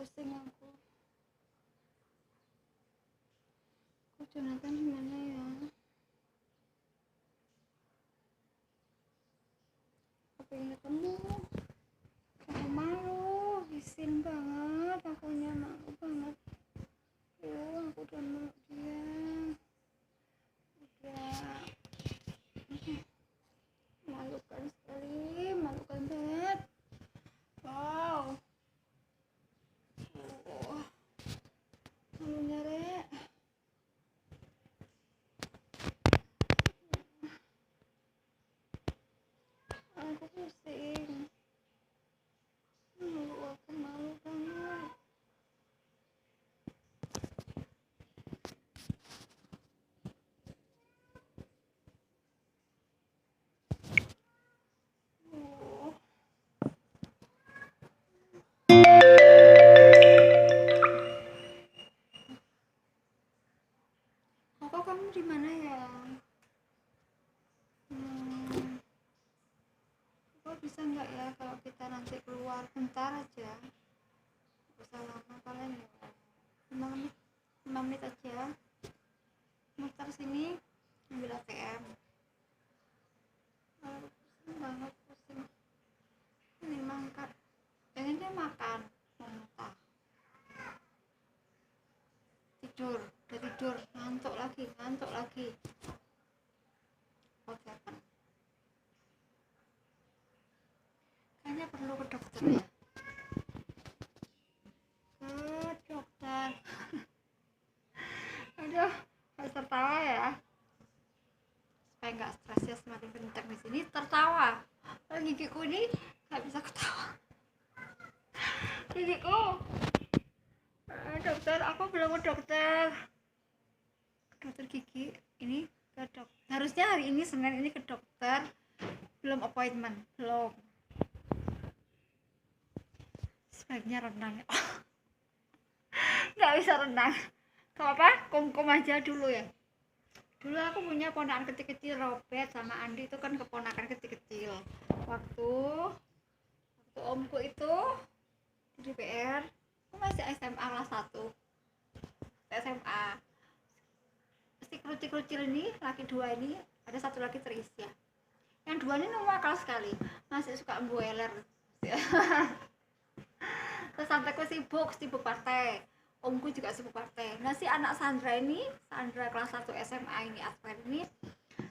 pusing aku Jonathan gimana ya, aku pengen ketemu. Aku malu, isin banget, akunya malu banget. Aku udah meluk dia, udah malukan sekali, malukan banget. Wow, malunya Rek. Aku pusing, aku malu banget. Kok kamu di mana ya? Kok bisa nggak ya kalau kita nanti keluar bentar aja? Gak usah lama kalian ya. 5 menit aja. Muter sini ambil ATM. Pusing banget, pusing. Ini mangkat. Pengen dia makan, mau muntah. Tidur, udah tidur, ngantuk lagi. Oke, kan? Kayaknya perlu ke dokter ya. Ke dokter. Aduh, harus tertawa ya. Supaya nggak stres ya, semakin kencang di sini tertawa. Kalau gigiku ini nggak bisa ketawa. Gigiku. Dokter, aku belum ke dokter. Dokter gigi ini ke dokter. Harusnya hari ini Senin ini ke dokter. Belum appointment, belum. Sebaiknya renang. Nggak bisa renang. Gak apa, kum aja dulu ya. Dulu aku punya ponakan kecil-kecil, Robert sama Andi itu kan keponakan kecil-kecil. Waktu omku itu di DPR, aku masih SMA kelas 1. SMA. Si kerucil-kerucil ini, laki 2 ini, ada satu lagi Trisya. Yang 2 ini nakal sekali, masih suka mbueler. Terus sampai aku sibuk partai. Omku juga sibuk partai. Nah si anak Sandra ini, Sandra kelas 1 SMA ini, Aspen ini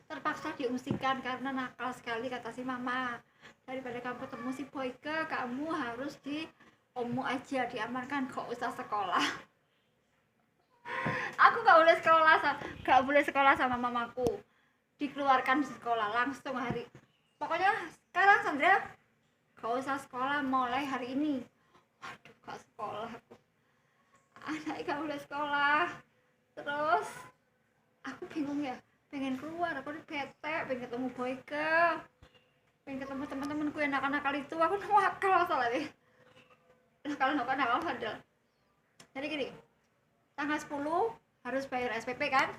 terpaksa diungsikan karena nakal sekali, kata si mama. Daripada kamu ketemu si Boyke, kamu harus di ommu aja, diamankan, gak usah sekolah. Aku gak boleh sekolah sama mamaku, dikeluarkan sekolah langsung hari. Pokoknya sekarang Sandra gak usah sekolah mulai hari ini. Waduh, gak sekolah aku. Anaknya gak boleh sekolah. Terus aku bingung ya, pengen keluar, aku bete, pengen ketemu Boyke, pengen ketemu teman-temanku yang nakal-nakal itu. Aku nakal soalnya, nakal padahal. Jadi gini, tanggal 10 harus bayar SPP kan.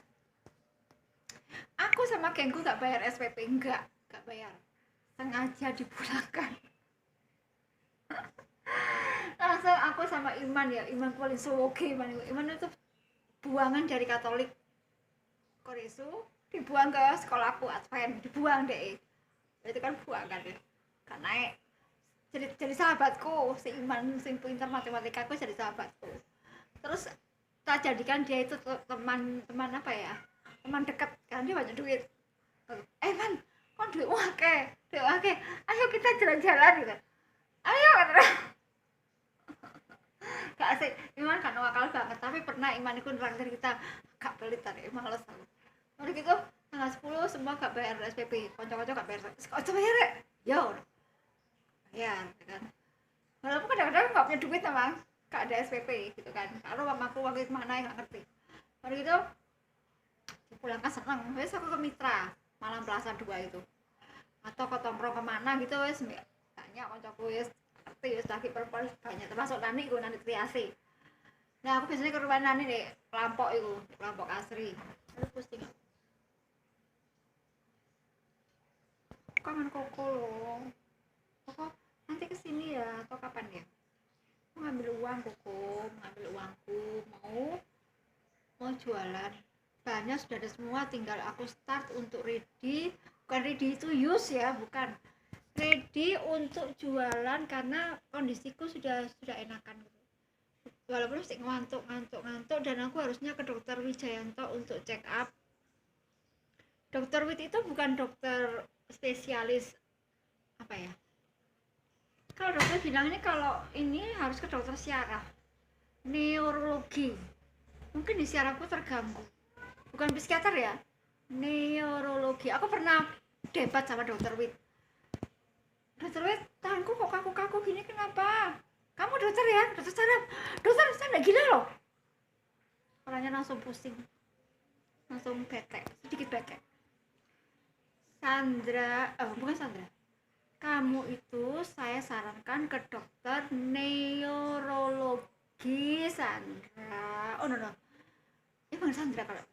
Aku sama gengku gak bayar SPP, gak bayar, sengaja dipulangkan. Langsung aku sama Iman ya, Iman paling soge. Iman itu buangan dari Katolik Koresu, dibuang ke sekolahku Advent, dibuang deh. Itu kan buangan ya, kan naik. Jadi sahabatku, si Iman sing pintar matematika, aku jadi sahabatku. Terus tak jadikan dia itu teman apa ya, teman dekat, karena dia banyak duit. Man, kok duit wake, ayo kita jalan-jalan gitu. Ayo kata. Gak asik, Iman kan wakal banget, tapi pernah Iman itu nraktir kita, gak pelit tadi, males aku. Lalu gitu, tanggal 10 semua gak bayar SPP, konco-konco gak bayar, kok bayar ya? Ya udah bayar kan. Walaupun kadang-kadang gak punya duit emang, gak ada SPP gitu kan, kalau mamaku waktu kemana ya gak ngerti. Lalu gitu dipulangkan seneng, wes aku ke Mitra Malam Plaza 2 itu, atau ke tongkrong kemana gitu wes banyak koncoku wes ngerti, wes lagi perempuan banyak, termasuk Nani gue, Nani Triasi. Nah aku biasanya ke rumah Nani deh, Lampok itu, Lampok Asri. Aduh pusing, kangen Koko loh. Koko nanti kesini ya, atau kapan ya? ngambil uang koko, ngambil uangku, mau mau jualan. Bahannya sudah ada semua, tinggal aku start untuk ready. Bukan ready itu use ya, bukan ready untuk jualan karena kondisiku sudah enakan gitu. Walaupun masih ngantuk dan aku harusnya ke dokter Wijayanto untuk check up. Dokter Wit itu bukan dokter spesialis apa ya, kalau dokter bilang ini kalau ini harus ke dokter syaraf neurologi, mungkin di syarafku terganggu, bukan psikiater ya, neurologi. Aku pernah debat sama dokter Wit, tanganku kok kaku-kaku gini, kenapa? Kamu dokter ya, dokter syaraf? Dokter, saya nggak gila loh. Orangnya langsung pusing, langsung bete, sedikit bete. Sandra, bukan Sandra, kamu itu saya sarankan ke dokter neurologi, Sandra. Oh no, bukan Sandra. Kalau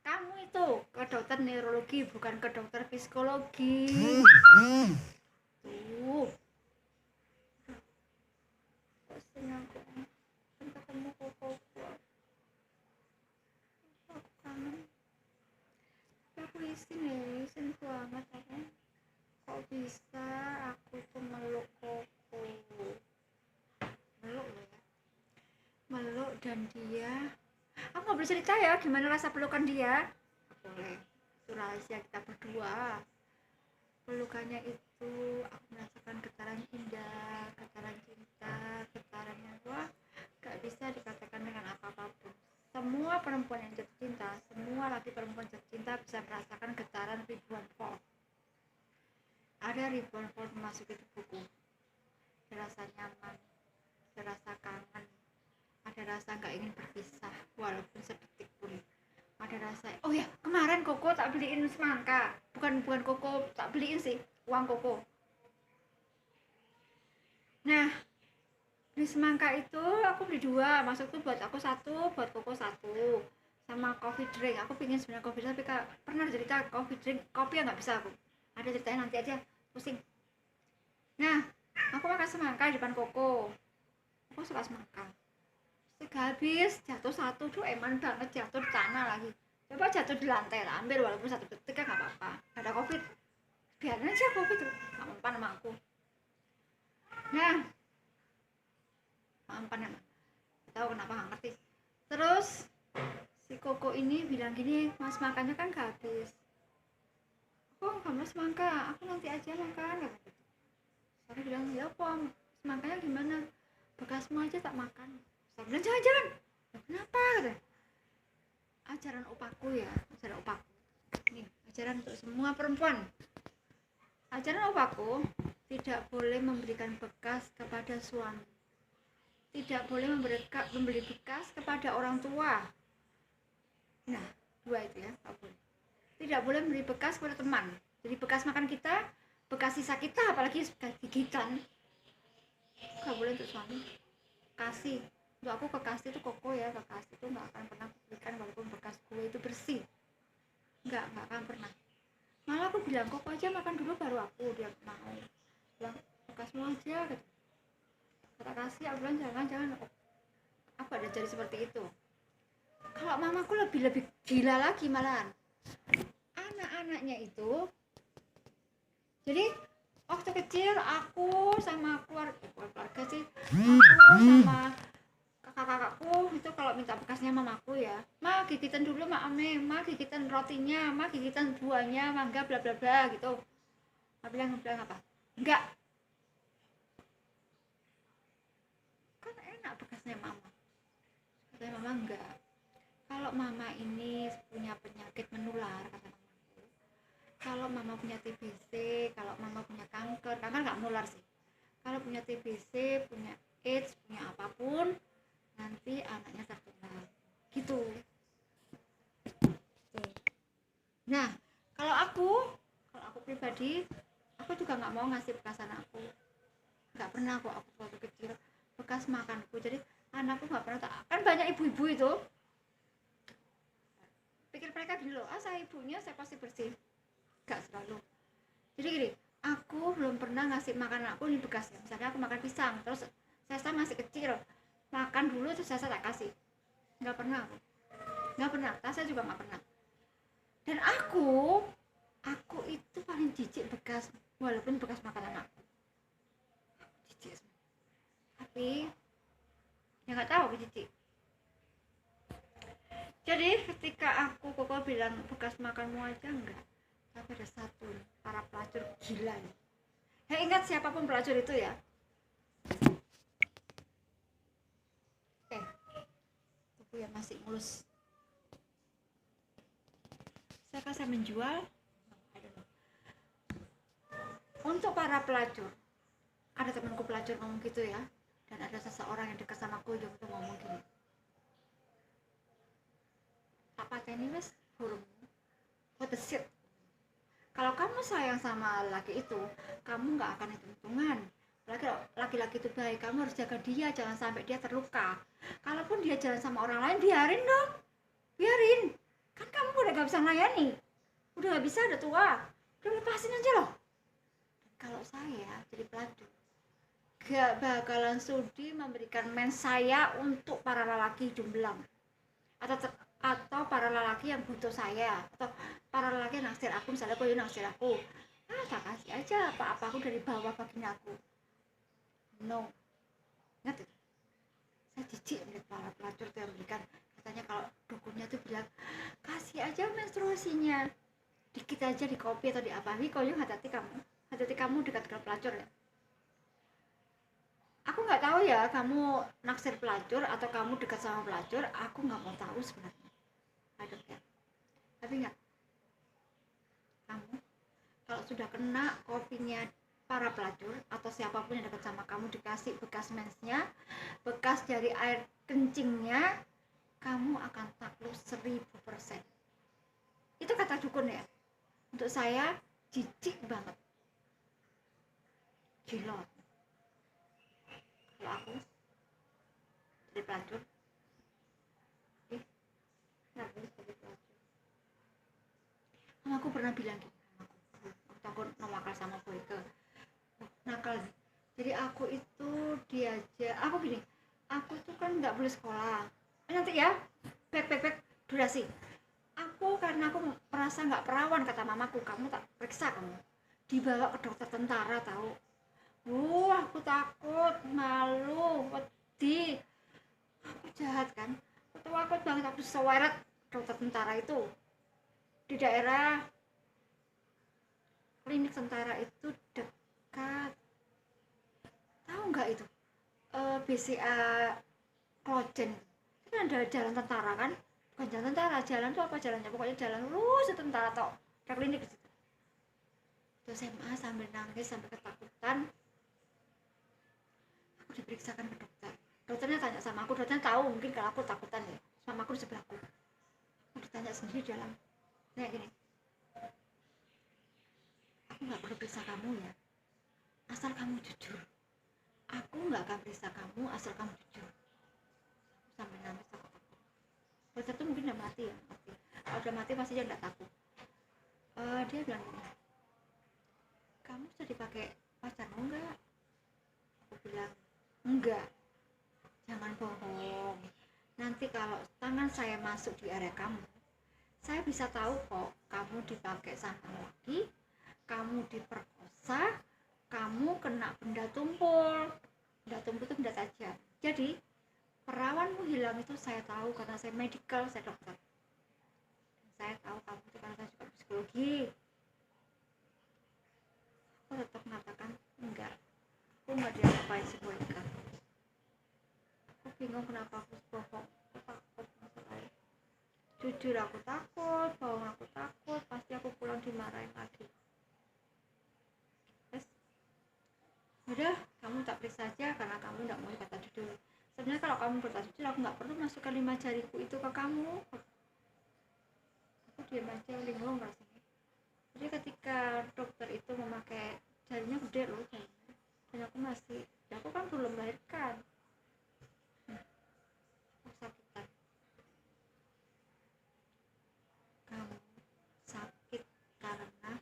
kamu itu ke dokter neurologi, bukan ke dokter psikologi. Tuh, pusing aku. Ketemu koko, aku kangen. Aku isin banget aku. Kok bisa aku tuh meluk koko, meluk ya, meluk, dan dia, aku nggak boleh cerita ya gimana rasa pelukan dia. Boleh, itu rahasia kita berdua. Pelukannya itu aku merasakan getaran indah, getaran cinta, getarannya wah gak bisa dikatakan dengan apapun. Semua perempuan yang jatuh cinta, semua laki perempuan jatuh cinta bisa merasakan getaran ribuan volt. Ada ribuan volt memasuki tubuhku. Ada rasa nyaman, ada rasa kangen, ada rasa gak ingin berpisah walaupun sedetik pun. Ada rasa, oh ya kemarin koko tak beliin semangka, bukan koko tak beliin sih, uang koko. Nah, beli semangka itu aku beli 2, maksudku buat aku 1, buat koko 1, sama coffee drink. Aku pingin sebenarnya coffee drink, tapi pernah cerita coffee drink, kopi ya nggak bisa aku. Ada ceritanya nanti aja, pusing. Nah, aku makan semangka di depan koko. Aku suka semangka. Habis jatuh 1 tuh eman banget, jatuh di tanah lagi. Coba jatuh di lantai lah, ambil walaupun 1 detik kan nggak apa-apa. Gak ada covid, biarin aja covid tuh, nggak mempan sama aku. Nah, mempan emang, tahu kenapa nggak ngerti. Terus si koko ini bilang gini, mas makannya kan gak habis. Aku nggak mau semangka, aku nanti aja makan. Saya bilang ya pom, semangkanya gimana? Bekasmu aja tak makan. Saya bilang jangan. Kenapa? Ajaran opaku ya, ajaran opaku. Nih, ajaran untuk semua perempuan. Ajaran opaku, tidak boleh memberikan bekas kepada suami. Tidak boleh memberi bekas kepada orang tua. Nah, 2 itu ya, tidak boleh memberi bekas kepada teman. Jadi bekas makan kita, bekas sisa kita, apalagi gigitan, gak boleh untuk suami. Kasih, untuk aku kekasih itu koko ya, kekasih itu gak akan pernah berikan walaupun bekas kue itu bersih, gak akan pernah. Malah aku bilang koko aja makan dulu baru aku, dia mau bilang bekasmu aja gitu. Kata kasih, aku bilang jangan, aku ada jadi seperti itu. Kalau mamaku lebih gila lagi malahan. Anak-anaknya itu, jadi waktu kecil aku sama keluarga sih, aku sama kakak-kakakku itu kalau minta bekasnya mamaku ya, ma gigitan dulu ma ame, ma gigitan rotinya, ma gigitan buahnya, mangga bla bla bla gitu. Ma bilang apa? Enggak. Kan enak bekasnya mama. Katanya mama enggak. Kalau mama ini punya penyakit menular, kata mamaku. Kalau mama punya TBC, kalau mama punya kanker nggak menular sih. Kalau punya TBC, punya AIDS, punya apapun, nanti anaknya tertular gitu. Nah, kalau aku pribadi, aku juga nggak mau ngasih bekas anakku. Nggak pernah kok aku waktu kecil bekas makanku. Jadi anakku nggak pernah. Kan banyak ibu-ibu itu pikir mereka gini loh, saya ibunya saya pasti bersih. Nggak selalu. Jadi gini, aku belum pernah ngasih makan anakku ini bekasnya. Misalnya aku makan pisang, terus Sasa masih kecil, makan dulu terus Sasa tak kasih. Nggak pernah aku, nggak pernah. Sasa juga nggak pernah. Dan aku itu paling jijik bekas, walaupun bekas makanan aku jijik. Tapi ya nggak tahu aku jijik. Jadi ketika aku koko bilang bekas makanmu aja enggak, tapi ada satu para pelacur gila nih. Ya ingat siapapun pelacur itu ya. Tubuh yang masih mulus. Saya menjual. Untuk para pelacur, ada temanku pelacur ngomong gitu ya, dan ada seseorang yang dekat sama aku yang tuh ngomong gini. Apa tadi mas? Burung. What the shit? Kalau kamu sayang sama laki itu, kamu nggak akan hitung-hitungan. Laki-laki itu baik, kamu harus jaga dia, jangan sampai dia terluka. Kalaupun dia jalan sama orang lain, biarin dong, biarin. Kan kamu udah gak bisa melayani, udah gak bisa, udah tua, udah lepasin aja loh. Kalau saya jadi pelacur, gak bakalan sudi memberikan mens saya untuk para lelaki jomblang atau para lelaki yang butuh saya, atau para lelaki yang naksir aku, misalnya kau naksir aku, tak kasih aja apa-apa aku dari bawah vagina aku. No, ingat itu. Saya jijik melihat para pelacur itu yang memberikan, katanya kalau dukunnya tuh bilang kasih aja menstruasinya dikit aja di kopi atau di apa. Kau yang hati-hati kamu dekat dengan pelacur ya. Aku nggak tahu ya kamu naksir pelacur atau kamu dekat sama pelacur, aku nggak mau tahu sebenarnya. I don't care. Tapi ingat, kamu kalau sudah kena kopinya para pelacur atau siapapun yang dekat sama kamu dikasih bekas mensnya, bekas dari air kencingnya, kamu akan takluk 1000%. Itu kata dukun ya. Untuk saya jijik banget, gila. Kalau aku jadi pelacur, kenapa jadi pelacur? Aku pernah bilang gitu, aku nakal sama boyke, nakal. Jadi aku itu diajak, aku gini, aku tuh kan nggak boleh sekolah. Nanti ya, back durasi. Aku karena aku merasa nggak perawan, kata mamaku, kamu tak periksa kamu, dibawa ke dokter tentara tahu. Aku takut, malu, wedi, aku jahat kan, aku takut banget. Aku seweret dokter tentara itu di daerah klinik tentara itu dekat, tahu nggak itu BCA Klojen. Itu kan ada jalan tentara kan, bukan jalan tentara, jalan tuh apa jalannya, pokoknya jalan lurus tentara toh, ada klinik di situ. Itu SMA sambil nangis sampai ketakutan. Aku diperiksakan ke dokter, dokternya tanya sama aku, dokternya tahu mungkin kalau aku takutan ya, sama aku di sebelahku. Aku ditanya sendiri dalam kayak gini, aku nggak perlu periksa kamu ya, asal kamu jujur. Aku nggak akan periksa kamu asal kamu jujur. Sampai nangis aku takut. Dokter tuh mungkin udah mati ya, mati. Kalau udah mati pasti dia nggak takut. Dia bilang gini, kamu sudah dipakai pacarmu nggak? Aku bilang enggak. Jangan bohong, nanti kalau tangan saya masuk di area kamu, saya bisa tahu kok kamu dipakai sama lagi, kamu diperkosa, kamu kena benda tumpul. Benda tumpul itu benda tajam. Jadi perawanmu hilang itu saya tahu karena saya medical, saya dokter. Dan saya tahu kamu itu karena saya juga psikologi. Aku tetap mengatakan enggak, aku nggak diapa-apain si Monica. Aku bingung kenapa aku bohong, aku takut masalahnya. Jujur aku takut, bohong aku takut, pasti aku pulang dimarahin lagi. Udah, kamu tak periksa saja karena kamu nggak mau kata jujur. Sebenarnya kalau kamu berkata jujur, aku nggak perlu masukkan 5 jariku itu ke kamu. Aku diam aja, linglung rasanya. Jadi ketika dokter itu memakai, jarinya gede loh jarinya, dan aku masih, ya aku kan belum melahirkan. Aku sakitan. Kamu sakit karena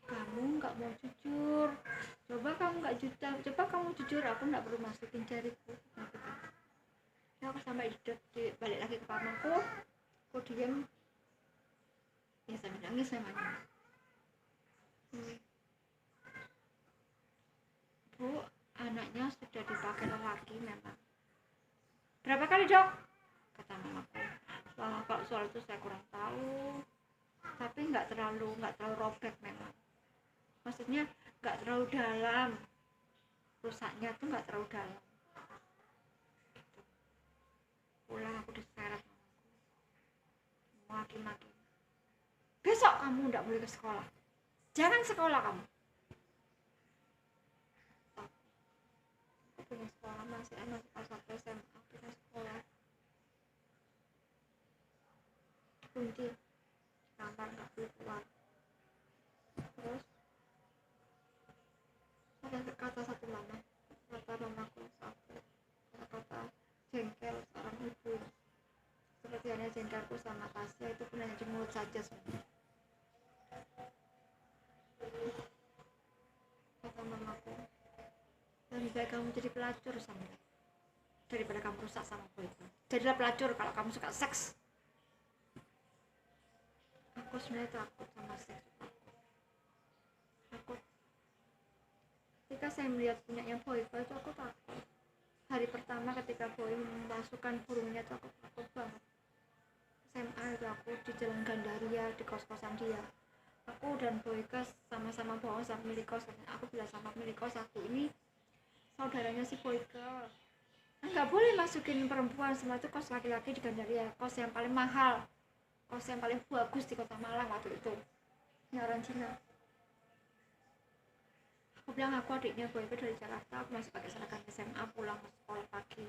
kamu nggak mau jujur. Coba kamu nggak juta, coba kamu jujur, aku nggak perlu masukin jariku. Ya aku sampai balik lagi ke kamarku, aku diem, ya sambil nangis namanya. Bu, anaknya sudah dipakai lelaki memang. Berapa kali dok? Kata mamaku. Wah, kalau soal itu saya kurang tahu, tapi nggak terlalu robek memang. Maksudnya nggak terlalu dalam, rusaknya tuh nggak terlalu dalam. Gitu. Pulang aku diseret maki-maki. Besok kamu nggak boleh ke sekolah, jangan sekolah kamu. Aku pengen sekolah, masih kelas 1 SMA, pengen sekolah. Kunci kamar, nggak boleh keluar. Terus ada kata satu mama, kata mamaku satu, kata jengkel seorang ibu. Seperti hanya jengkelku sama Tasya itu pun hanya di mulut saja sebenarnya. Kata mamaku, lebih baik kamu jadi pelacur sama daripada kamu rusak sama boyfriend. Jadilah pelacur kalau kamu suka seks. Aku sebenarnya takut sama seks. Takut. Ketika saya melihat punyanya boyfriend itu aku takut. Hari pertama ketika boy memasukkan burungnya itu aku takut banget. SMA itu aku di Jalan Gandaria di kos-kosan dia. Aku dan Boyka sama-sama bohong sama milik kos. Aku bilang sama milik kos, aku ini saudaranya si Boyka. Nggak boleh masukin perempuan, semua itu kos laki-laki di Gandaria, kos yang paling mahal, kos yang paling bagus di kota Malang waktu itu. Ini orang Cina. Aku bilang aku adiknya Boyka dari Jakarta, aku masih pakai seragam SMA pulang ke sekolah pagi.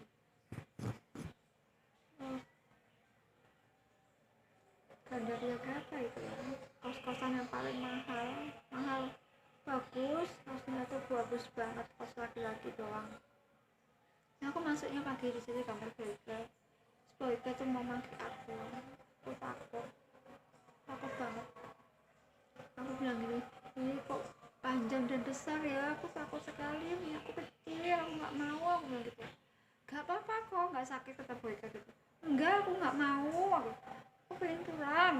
Gandaria berapa itu ya, kos-kosan yang paling mahal bagus, kosnya tuh bagus banget, kos laki-laki doang. Nah, aku masuknya pagi di sini kamar Boyka tuh mau manggil aku takut banget. Aku bilang gini, ini kok panjang dan besar ya, aku takut sekali, ini aku kecil, aku nggak mau. Aku bilang gitu. Gak apa-apa kok, nggak sakit, kata Boyka gitu. Enggak, aku nggak mau, aku pengen pulang.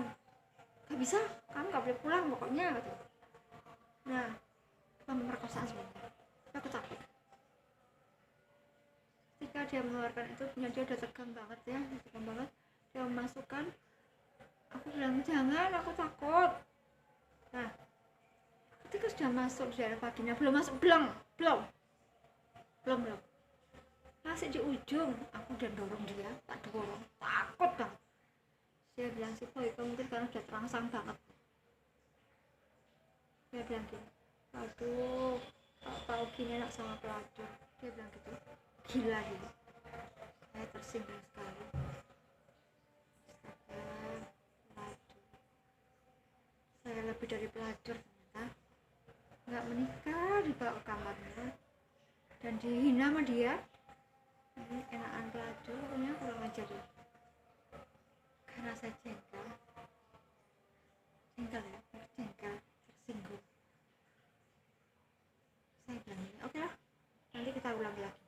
Gak bisa, kamu gak boleh pulang pokoknya gitu. Nah, pemerkosaan sebenarnya, aku takut. Ketika dia mengeluarkan itu, punya dia udah tegang banget, dia memasukkan. Aku bilang jangan, aku takut. Nah, ketika sudah masuk di daerah vagina, belum masuk, belum masih di ujung, aku udah dorong dia, takut banget. Dia bilang si Boy, kamu mungkin karena udah terangsang banget. Dia bilang gini, aduh, kalau tahu gini enak sama pelacur. Dia bilang gitu, gila gitu. Saya tersinggung sekali. Saya lebih dari pelacur ternyata. Nggak menikah, dibawa ke kamarnya dan dihina sama dia. Ini enakan pelacur, pokoknya kurang ajar ya. Karena saya jengkel ya, tersinggung. Saya bilang ini, oke lah, nanti kita ulangi lagi.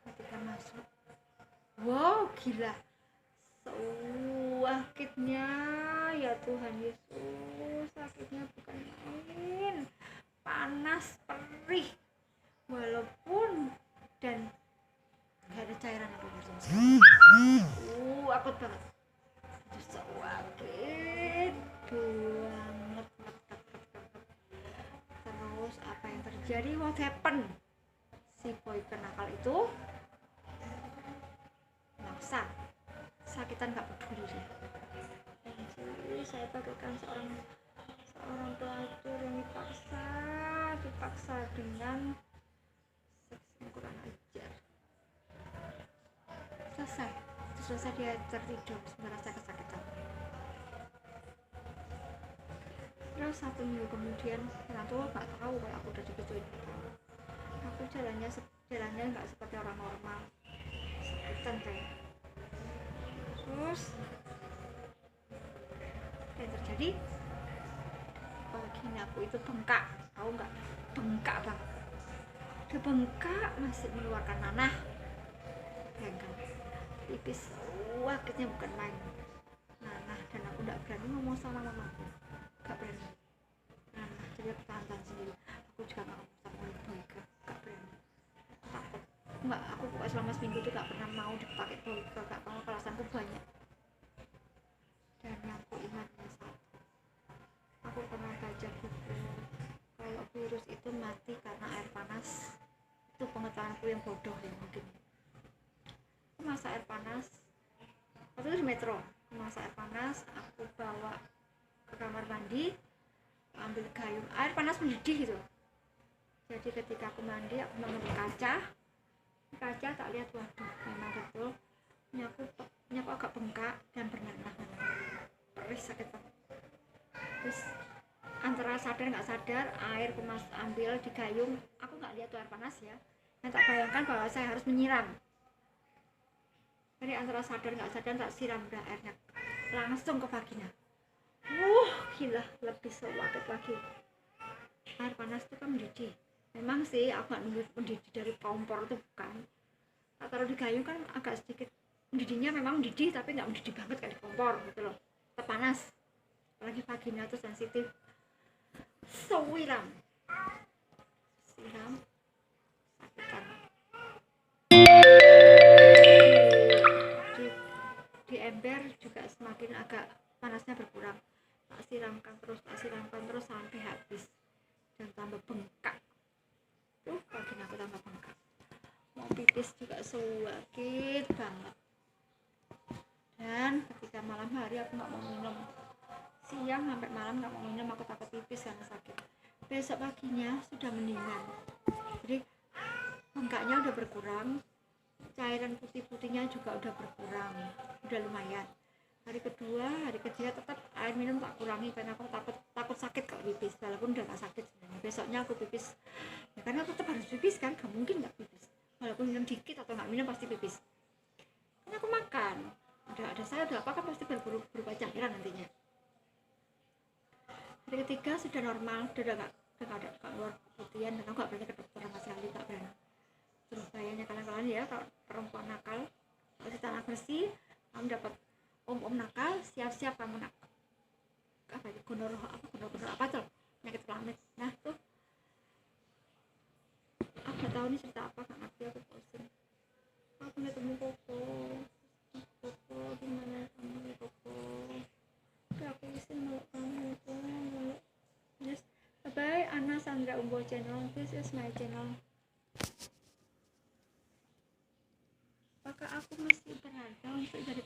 Ketika masuk, wow, gila, sakitnya ya Tuhan Yesus, sakitnya bukan main, panas, perih, walaupun dan nggak ada cairan apa-apa sama sekali. Akut banget, sakit banget. Terus apa yang terjadi, what happened, si boy penakal itu maksa, sakitan gak peduli dia. Jadi saya bagaikan seorang pelacur yang dipaksa dengan seks yang kurang ajar. Selesai dia tertidur merasa kesakitan. Terus 1 minggu kemudian, orang tua nggak tahu kalau aku udah digituin. Aku jalannya nggak seperti orang normal, sakitan kayak. Terus yang terjadi, vaginaku itu bengkak, tahu nggak? Bengkak banget, udah bengkak masih mengeluarkan nanah, bengkak pipis, sakitnya bukan main. Nanah, dan aku nggak berani ngomong sama mamaku, nggak berani. Nanah, jadi aku tahan sendiri. Aku juga nggak ngomong sama orang Boyke, nggak berani, takut. Nggak, aku selama seminggu tuh nggak pernah mau dipakai Boyke, nggak mau, alasanku banyak. Dan yang aku ingatnya satu, aku pernah baca buku kalau virus itu mati karena air panas. Itu pengetahuanku yang bodoh ya mungkin. Aku masak air panas, waktu itu di metro, aku masak air panas, aku bawa ke kamar mandi, ambil gayung, air panas mendidih gitu. Jadi ketika aku mandi, aku mengambil kaca tak lihat, waduh memang betul nyaku agak bengkak dan bernanah, perih, sakit banget. Terus antara sadar nggak sadar, air aku ambil di gayung, aku nggak lihat tuh air panas ya, yang tak bayangkan bahwa saya harus menyiram. Jadi antara sadar nggak sadar tak siram udah airnya langsung ke vagina. Gila, lebih sakit lagi. Air panas itu kan mendidih. Memang sih aku nggak nunggu mendidih dari kompor, itu bukan. Tak taruh di gayung kan agak sedikit mendidihnya, memang mendidih tapi nggak mendidih banget kayak di kompor gitu loh. Tetap panas. Apalagi vagina tuh sensitif. Siram sakitan. Di ember juga semakin agak panasnya berkurang. Tak siramkan terus sampai habis dan tambah bengkak. Vagina aku tambah bengkak. Mau pipis juga sakit banget. Dan ketika malam hari aku nggak mau minum, siang sampai malam nggak mau minum, aku takut pipis karena sakit. Besok paginya sudah mendingan, jadi bengkaknya udah berkurang, cairan putih-putihnya juga udah berkurang, udah lumayan. Hari kedua, hari ketiga tetap air minum tak kurangi karena aku takut sakit kalau pipis, walaupun udah gak sakit sebenarnya. Besoknya aku pipis ya, karena tetap harus pipis kan, gak mungkin gak pipis, walaupun minum dikit atau gak minum pasti pipis, karena aku makan, ada saya udah apa kan pasti berupa cairan nantinya. Hari ketiga sudah normal, udah gak ada keluar putihan, dan aku gak berani ke dokter sama sekali, gak berani. Terus kayaknya kalian ya, kalau perempuan nakal, kalau kita anak bersih, kamu dapat om nakal, siap-siap kamu nakal. Apa itu gonor apa tuh, penyakit kelamin. Nah tuh aku nggak tahu ini cerita apa, nggak ngerti, aku pusing. Aku ketemu Koko, gimana kamu Koko? Aku pusing meluk kamu itu, meluk. Yes, bye Anna Sandra Umbo channel, this is my channel. Apakah aku masih berharga untuk jadi